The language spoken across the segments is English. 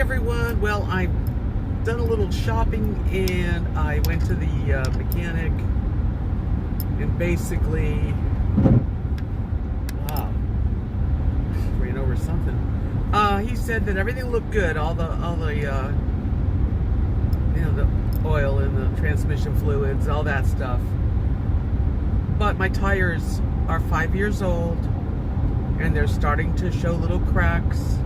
everyone. Well, I've done a little shopping and I went to the mechanic and basically, wow, ran over something. He said that everything looked good, all the the oil and the transmission fluids, all that stuff. But my tires are 5 years old and they're starting to show little cracks.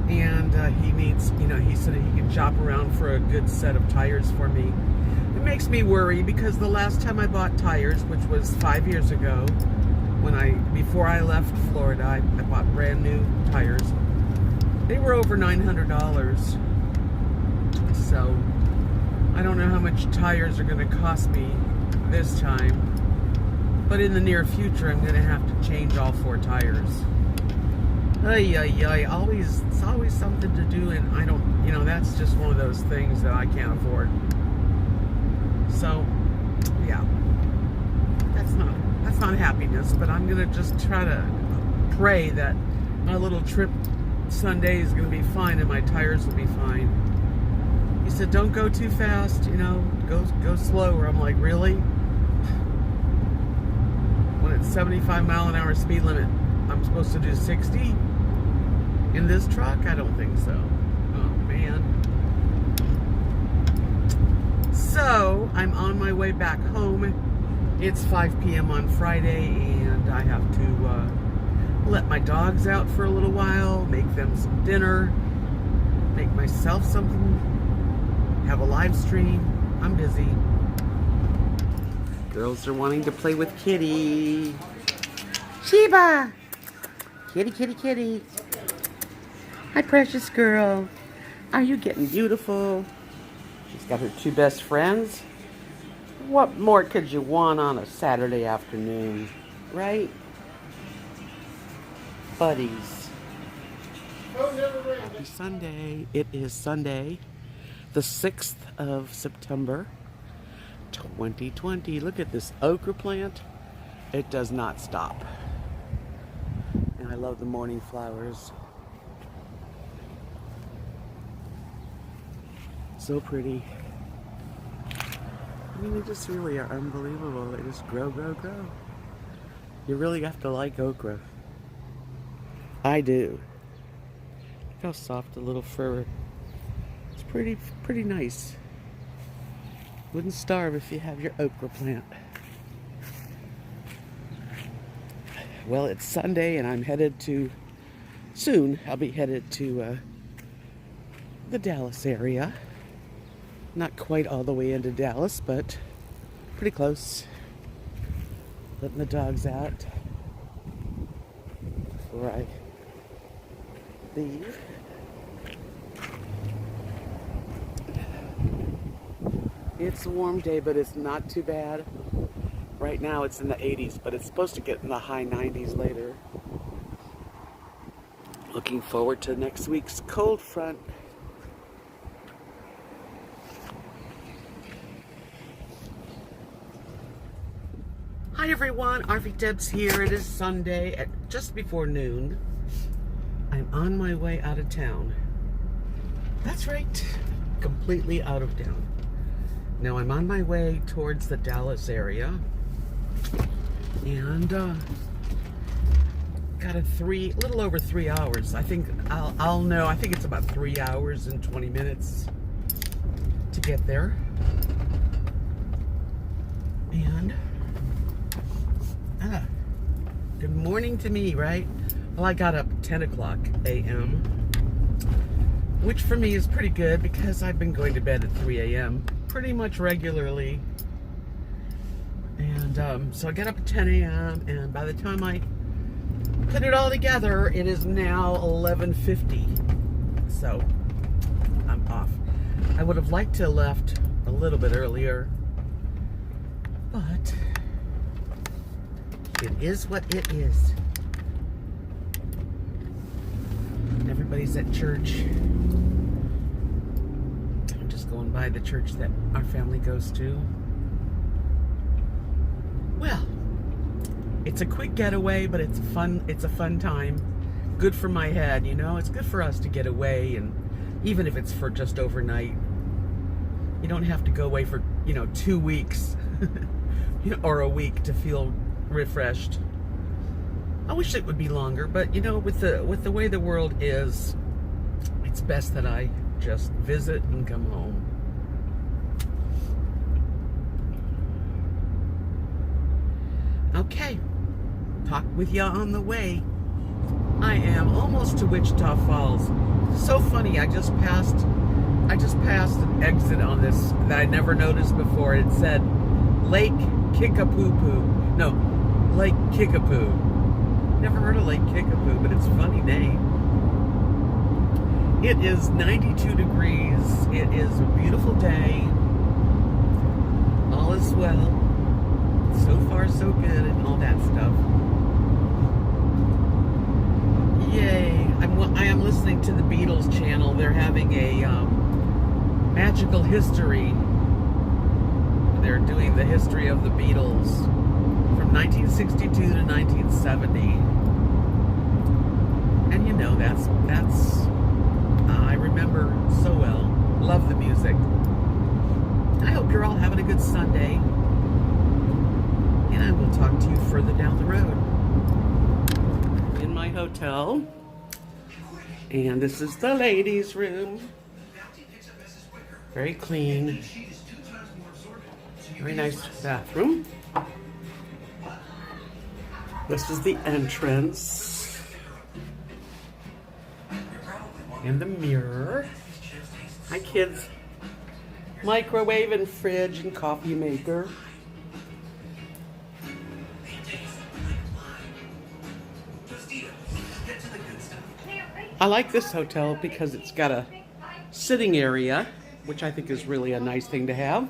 And he needs, he said he can shop around for a good set of tires for me. It makes me worry because the last time I bought tires, which was 5 years ago, before I left Florida, I bought brand new tires. They were over $900. So I don't know how much tires are going to cost me this time. But in the near future, I'm going to have to change all 4 tires. It's always something to do, and I don't, that's just one of those things that I can't afford. So, yeah, that's not happiness, but I'm gonna just try to pray that my little trip Sunday is gonna be fine and my tires will be fine. He said, don't go too fast, go slower. I'm like, really? When it's 75 mile an hour speed limit, I'm supposed to do 60? In this truck? I don't think so. Oh, man. So, I'm on my way back home. It's 5 p.m. on Friday, and I have to let my dogs out for a little while, make them some dinner, make myself something, have a live stream. I'm busy. Girls are wanting to play with Kitty. Sheba! Kitty, kitty, kitty. Hi, precious girl. Are you getting beautiful? She's got her 2 best friends. What more could you want on a Saturday afternoon, right? Buddies. Happy Sunday. It is Sunday, the 6th of September, 2020. Look at this okra plant. It does not stop. And I love the morning flowers. So pretty. I mean, they just really are unbelievable. They just grow, grow, grow. You really have to like okra. I do. Look how soft the little fur. It's pretty nice. Wouldn't starve if you have your okra plant. Well, it's Sunday and I'm headed to, soon I'll be headed to the Dallas area. Not quite all the way into Dallas, but pretty close. Letting the dogs out before I leave. It's a warm day, but it's not too bad. Right now it's in the 80s, but it's supposed to get in the high 90s later. Looking forward to next week's cold front. Hi everyone, Debs here. It is Sunday at just before noon. I'm on my way out of town. That's right, completely out of town. Now I'm on my way towards the Dallas area, and got a little over 3 hours. I think I'll know. I think it's about 3 hours and 20 minutes to get there. And good morning to me, right? Well, I got up 10 o'clock a.m., which for me is pretty good because I've been going to bed at 3 a.m. pretty much regularly. And so I got up at 10 a.m. and by the time I put it all together, it is now 11:50. So I'm off. I would have liked to have left a little bit earlier, but it is what it is. Everybody's at church. I'm just going by the church that our family goes to. Well, it's a quick getaway, but it's fun. It's a fun time. Good for my head, It's good for us to get away and even if it's for just overnight. You don't have to go away for, 2 weeks or a week to feel refreshed. I wish it would be longer, but with the way the world is, it's best that I just visit and come home. Okay, talk with ya on the way. I am almost to Wichita Falls. So funny, I just passed an exit on this that I never noticed before. It said Lake Kickapoo. No, Lake Kickapoo. Never heard of Lake Kickapoo, but it's a funny name. It is 92 degrees. It is a beautiful day. All is well. So far, so good, and all that stuff. Yay. I am listening to the Beatles channel. They're having a magical history. They're doing the history of the Beatles from 1962 to 1970. And that's I remember so well. Love the music. I hope you're all having a good Sunday. And I will talk to you further down the road. In my hotel. And this is the ladies' room. Very clean. Very nice bathroom. This is the entrance. And the mirror. Hi, kids. Microwave and fridge and coffee maker. I like this hotel because it's got a sitting area, which I think is really a nice thing to have,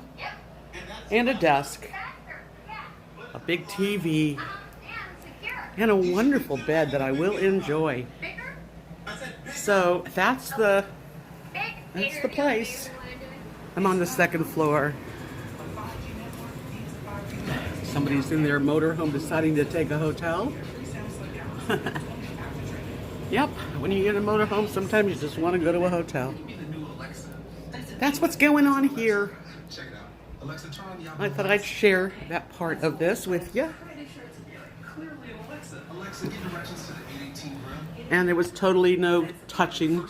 and a desk, a big TV, and a wonderful bed that I will enjoy. So that's the place. I'm on the second floor. Somebody's in their motorhome deciding to take a hotel. Yep, when you get a motorhome, sometimes you just want to go to a hotel. That's what's going on here. I thought I'd share that part of this with you. And there was totally no touching.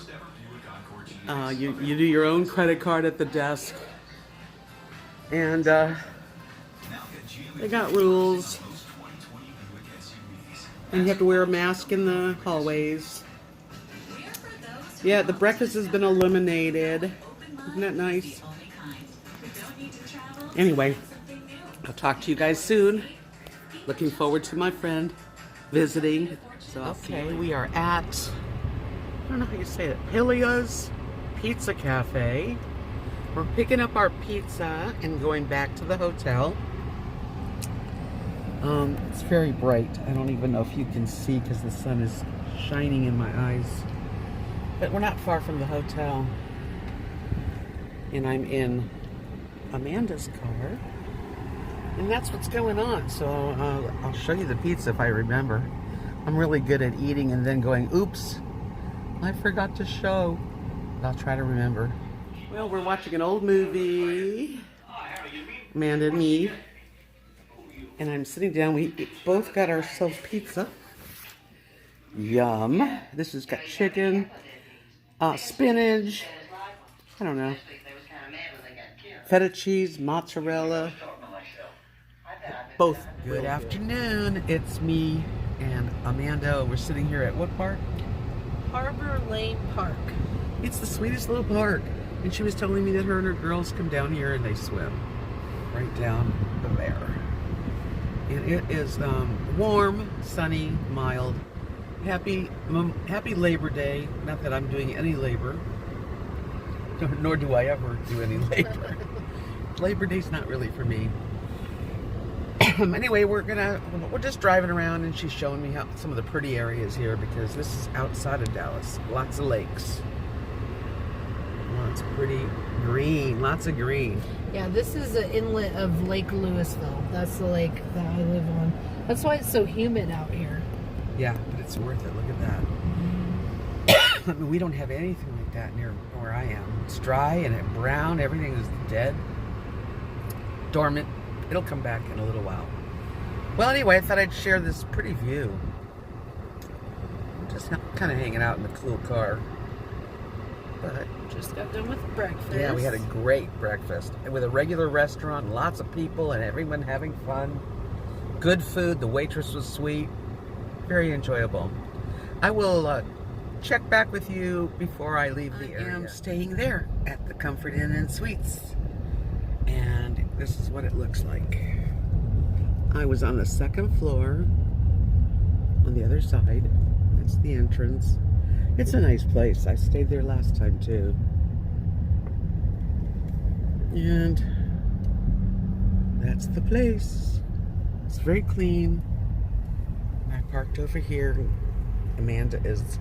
You do your own credit card at the desk. And they got rules. And you have to wear a mask in the hallways. Yeah, the breakfast has been eliminated. Isn't that nice? Anyway, I'll talk to you guys soon. Looking forward to my friend visiting. So okay, we are at, I don't know how you say it, Hilia's Pizza Cafe. We're picking up our pizza and going back to the hotel. It's very bright. I don't even know if you can see because the sun is shining in my eyes. But we're not far from the hotel. And I'm in Amanda's car. And that's what's going on. So I'll show you the pizza if I remember. I'm really good at eating and then going, oops, I forgot to show. I'll try to remember. Well, we're watching an old movie. Amanda and me. And I'm sitting down. We both got ourselves pizza. Yum. This has got chicken, spinach, I don't know, feta cheese, mozzarella. Both. Good afternoon. It's me and Amanda. We're sitting here at what park? Harbor Lane Park. It's the sweetest little park. And she was telling me that her and her girls come down here and they swim right down there. And it is warm, sunny, mild. Happy Labor Day. Not that I'm doing any labor, nor do I ever do any labor. Labor Day's not really for me. Anyway, we're just driving around, and she's showing me some of the pretty areas here because this is outside of Dallas. Lots of lakes. Lots of pretty green. Lots of green. Yeah, this is the inlet of Lake Louisville. That's the lake that I live on. That's why it's so humid out here. Yeah, but it's worth it. Look at that. We don't have anything like that near where I am. It's dry and it's brown. Everything is dead, dormant. It'll come back in a little while. Well, anyway, I thought I'd share this pretty view. I'm just kind of hanging out in the cool car. But Just got done with breakfast. yeah, we had a great breakfast with a regular restaurant, lots of people, and everyone having fun. Good food. The waitress was sweet. Very enjoyable. I will check back with you before I leave the area. I am staying there at the Comfort Inn and Suites. And this is what it looks like. I was on the second floor on the other side. That's the entrance. It's a nice place. I stayed there last time too. And that's the place. It's very clean. I parked over here. Amanda is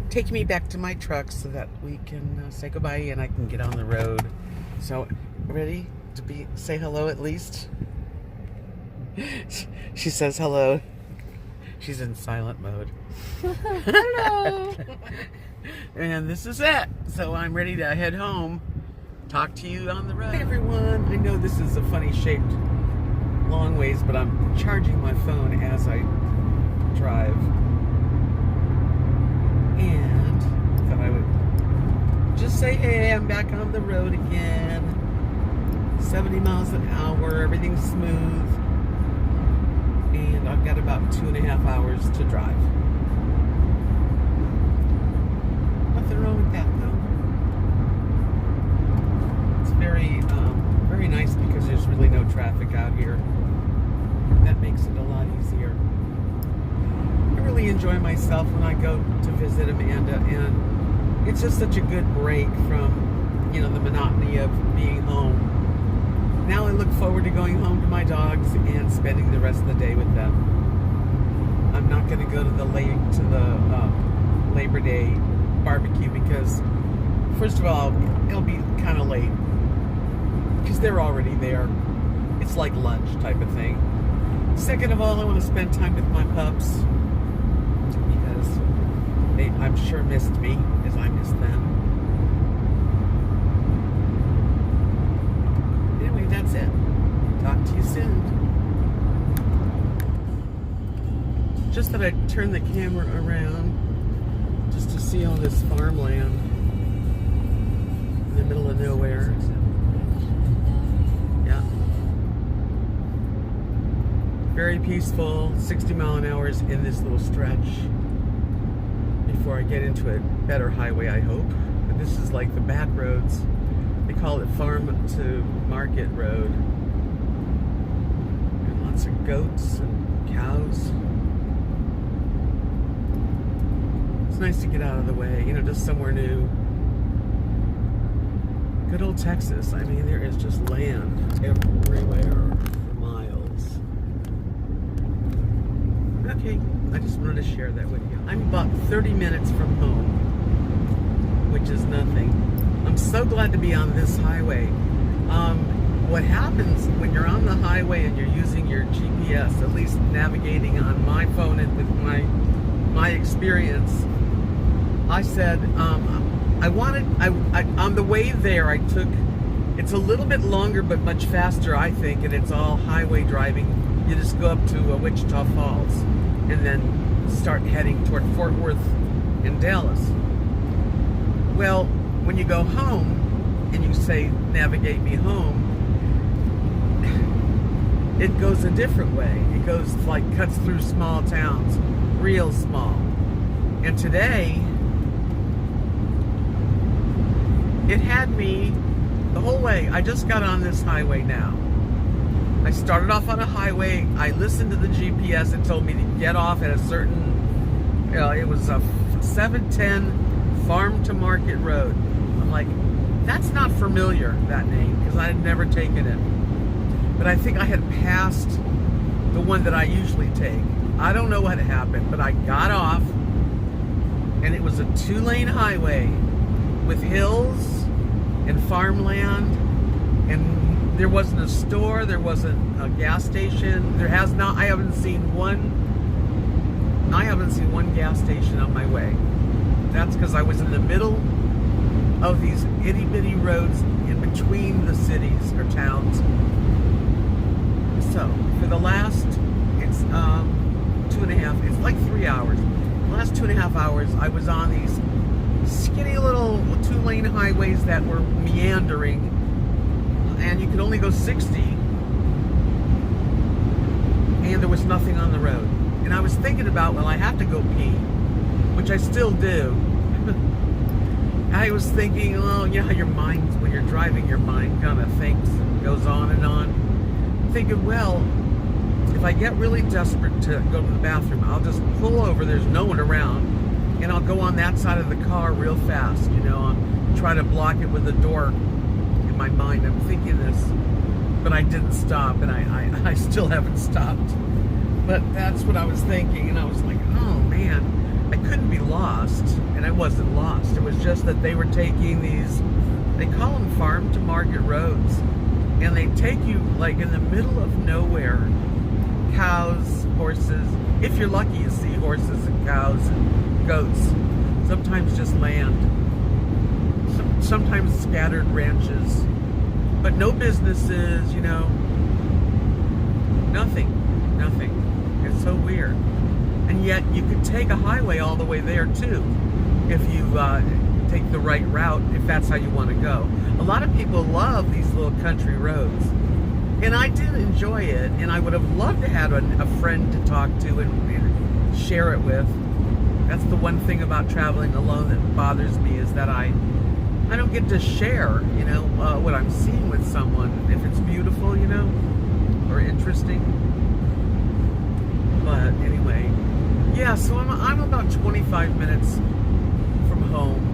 taking me back to my truck so that we can say goodbye and I can get on the road. So, ready to say hello at least? She says hello. She's in silent mode. Hello. And this is it. So I'm ready to head home. Talk to you on the road. Hey everyone. I know this is a funny shaped long ways, but I'm charging my phone as I drive. And I thought I would just say, hey, I'm back on the road again. 70 miles an hour, everything's smooth. And I've got about 2.5 hours to drive. Nothing wrong with that though. It's very nice because there's really no traffic out here. That makes it a lot easier. I really enjoy myself when I go to visit Amanda, and it's just such a good break from, the monotony of being home. Now I look forward to going home to my dogs and spending the rest of the day with them. I'm not going to go to the Labor Day barbecue because, first of all, it'll be kind of late because they're already there. It's like lunch type of thing. Second of all, I want to spend time with my pups because they, I'm sure, missed me as I missed them. Anyway, that's it. Talk to you soon. Just that I turn the camera around just to see all this farmland in the middle of nowhere. Yeah. Very peaceful, 60 mile an hour in this little stretch before I get into a better highway, I hope. But this is like the back roads. They call it Farm to Market Road. And lots of goats and cows. It's nice to get out of the way, just somewhere new. Good old Texas. I mean, there is just land everywhere for miles. Okay, I just wanted to share that with you. I'm about 30 minutes from home, which is nothing. I'm so glad to be on this highway. What happens when you're on the highway and you're using your GPS, at least navigating on my phone and with my experience, I said, on the way there, I took, it's a little bit longer but much faster, I think, and it's all highway driving. You just go up to Wichita Falls and then start heading toward Fort Worth and Dallas. Well, when you go home and you say, navigate me home, it goes a different way. It goes cuts through small towns, real small. And today, it had me the whole way. I just got on this highway now. I started off on a highway. I listened to the GPS. It told me to get off at a certain, it was a 710 Farm to Market Road. I'm like, that's not familiar, that name, because I had never taken it. But I think I had passed the one that I usually take. I don't know what happened, but I got off, and it was a 2-lane highway with hills and farmland, and there wasn't a store, there wasn't a gas station. I haven't seen one gas station on my way. That's because I was in the middle of these itty bitty roads in between the cities or towns. So for the last, it's 2.5, it's like 3 hours. The last 2.5 hours, I was on these skinny little 2-lane highways that were meandering, and you could only go 60, and there was nothing on the road. And I was thinking about, well, I have to go pee, which I still do. I was thinking, oh, you know how your mind, when you're driving, your mind kind of thinks and goes on and on. I'm thinking, well, if I get really desperate to go to the bathroom, I'll just pull over, there's no one around, and I'll go on that side of the car real fast, you know, I'll try to block it with the door. In my mind, I'm thinking this, but I didn't stop, and I still haven't stopped. But that's what I was thinking, and I was like, oh man, I couldn't be lost, and I wasn't lost. It was just that they were taking these, they call them farm to market roads, and they take you like in the middle of nowhere. Cows, horses, if you're lucky you see horses and cows and goats, sometimes just land, sometimes scattered ranches, but no businesses, you know, nothing. It's so weird. And yet you could take a highway all the way there too, if you take the right route, if that's how you want to go. A lot of people love these little country roads, and I did enjoy it, and I would have loved to have a friend to talk to and share it with. That's the one thing about traveling alone that bothers me, is that I don't get to share, you know, what I'm seeing with someone, if it's beautiful, you know, or interesting. But anyway, yeah, so I'm about 25 minutes from home.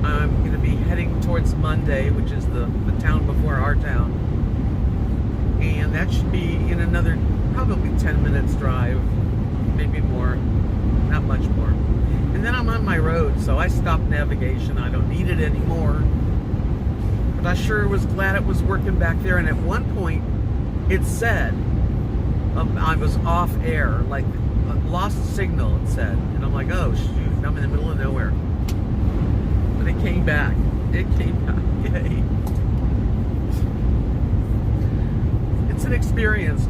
I'm going to be heading towards Monday, which is the town before our town. And that should be in another probably 10 minutes drive, maybe more, not much more. And then I'm on my road, so I stopped navigation. I don't need it anymore. But I sure was glad it was working back there. And at one point, it said, I was off air, like lost signal, it said. And I'm like, oh shoot, I'm in the middle of nowhere. But it came back. It came back. Yay. It's an experience.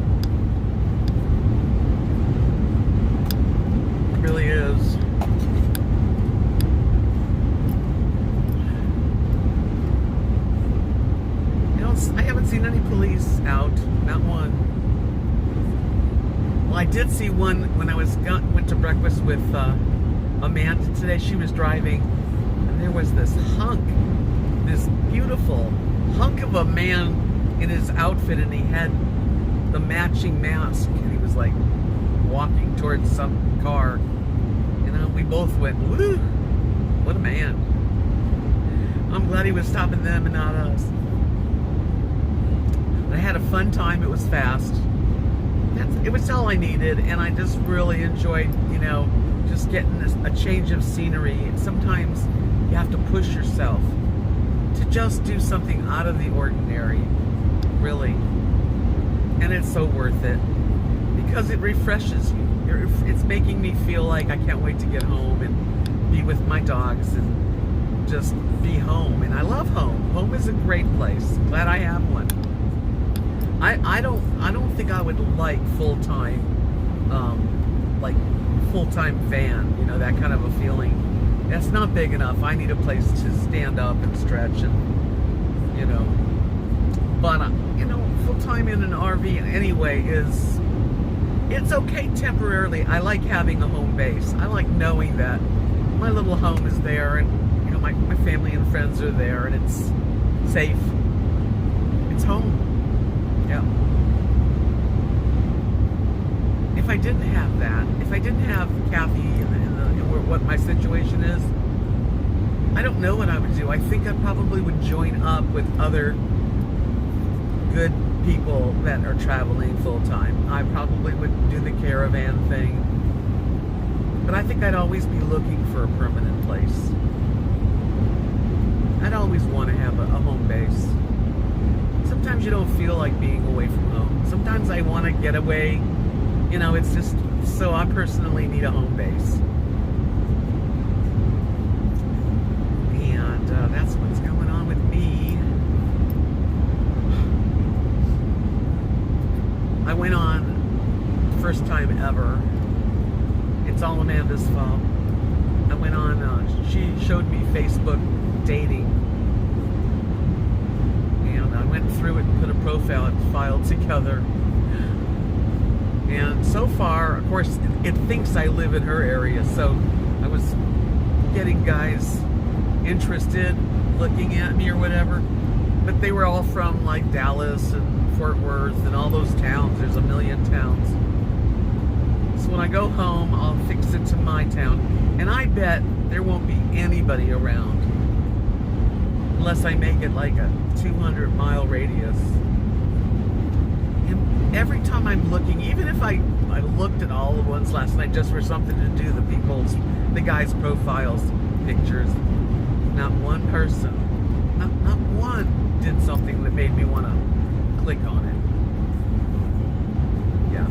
It really is. You know, I haven't seen any police out, not one. Well, I did see one when I went to breakfast with Amanda today. She was driving, and there was this hunk, this beautiful hunk of a man in his outfit, and he had the matching mask, and he was like walking towards some car. You know, we both went, woo, what a man. I'm glad he was stopping them and not us. But I had a fun time. It was fast. It was all I needed, and I just really enjoyed, you know, just getting a change of scenery. Sometimes you have to push yourself to just do something out of the ordinary, really. And it's so worth it, because it refreshes you. It's making me feel like I can't wait to get home and be with my dogs and just be home. And I love home. Home is a great place. Glad I have one. I don't think I would like full-time van, you know, that kind of a feeling. That's not big enough. I need a place to stand up and stretch and, you know. But, you know, full-time in an RV anyway it's okay temporarily. I like having a home base. I like knowing that my little home is there, and, you know, my family and friends are there, and it's safe. It's home. Yeah. If I didn't have that, if I didn't have Kathy and what my situation is, I don't know what I would do. I think I probably would join up with other good people that are traveling full time. I probably would do the caravan thing. But I think I'd always be looking for a permanent place. I'd always want to have a home base. Sometimes you don't feel like being away from home. Sometimes I want to get away. You know, it's just, so I personally need a home base. this fall. I went on, she showed me Facebook dating. And I went through it and put a profile file together. And so far, of course, it thinks I live in her area, so I was getting guys interested, looking at me or whatever. But they were all from like Dallas and Fort Worth and all those towns. There's a million towns. So when I go home, I'll fix it to my town. And I bet there won't be anybody around unless I make it like a 200-mile radius. And every time I'm looking, even if I looked at all the ones last night just for something to do, the guys' profiles, pictures, not one person, not one did something that made me want to click on it. Yeah.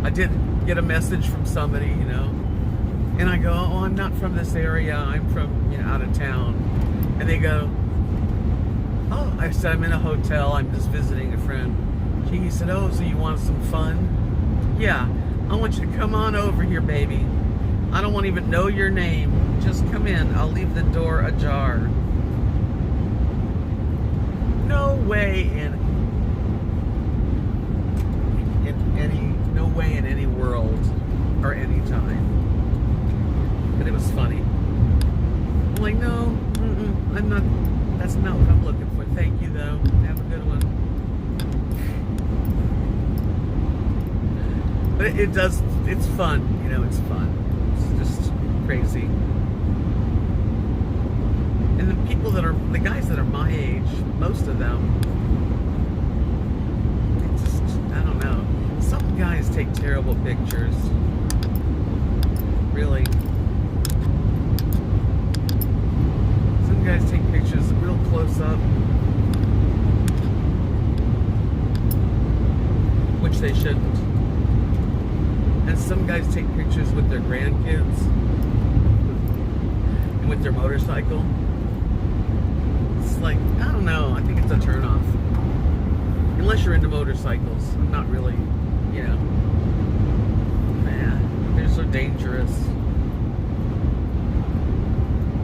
I did get a message from somebody, you know, and I go, oh, I'm not from this area, I'm from, you know, out of town. And they go, oh, I said, I'm in a hotel, I'm just visiting a friend. He said, oh, so you want some fun? Yeah, I want you to come on over here, baby. I don't want to even know your name. Just come in, I'll leave the door ajar. No way in any world or any time. But it was funny. I'm like, no, I'm not, that's not what I'm looking for. Thank you though, have a good one. But it's fun, you know, it's fun. It's just crazy. And the guys that are my age, most of them, I don't know. Some guys take terrible pictures. Really. Some guys take pictures real close up. Which they shouldn't. And some guys take pictures with their grandkids. And with their motorcycle. It's like, I don't know. I think it's a turnoff. Unless you're into motorcycles. I'm not really, you know. Man, they're so dangerous.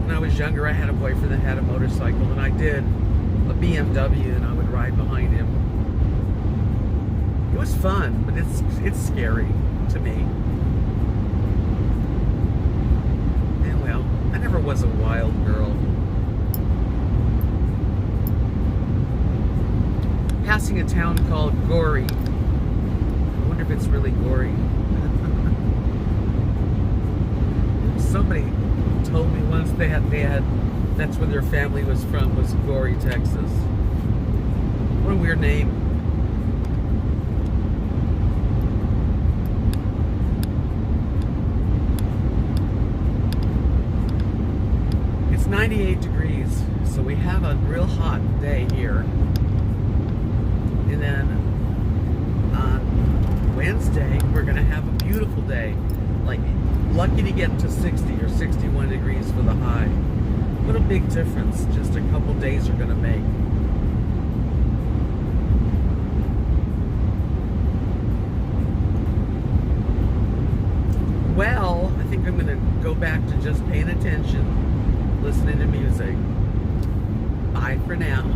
When I was younger, I had a boyfriend that had a motorcycle, and I did a BMW, and I would ride behind him. It was fun, but it's scary to me. And well, I never was a wild girl. Passing a town called Gory. I wonder if it's really gory. Somebody told me once they had that's where their family was from, was Gory, Texas. What a weird name. It's 98 degrees, so we have a real hot day here. And then on Wednesday, we're going to have a beautiful day. Like, lucky to get to 60 or 61 degrees for the high. What a big difference just a couple days are going to make. Well, I think I'm going to go back to just paying attention, listening to music. Bye for now.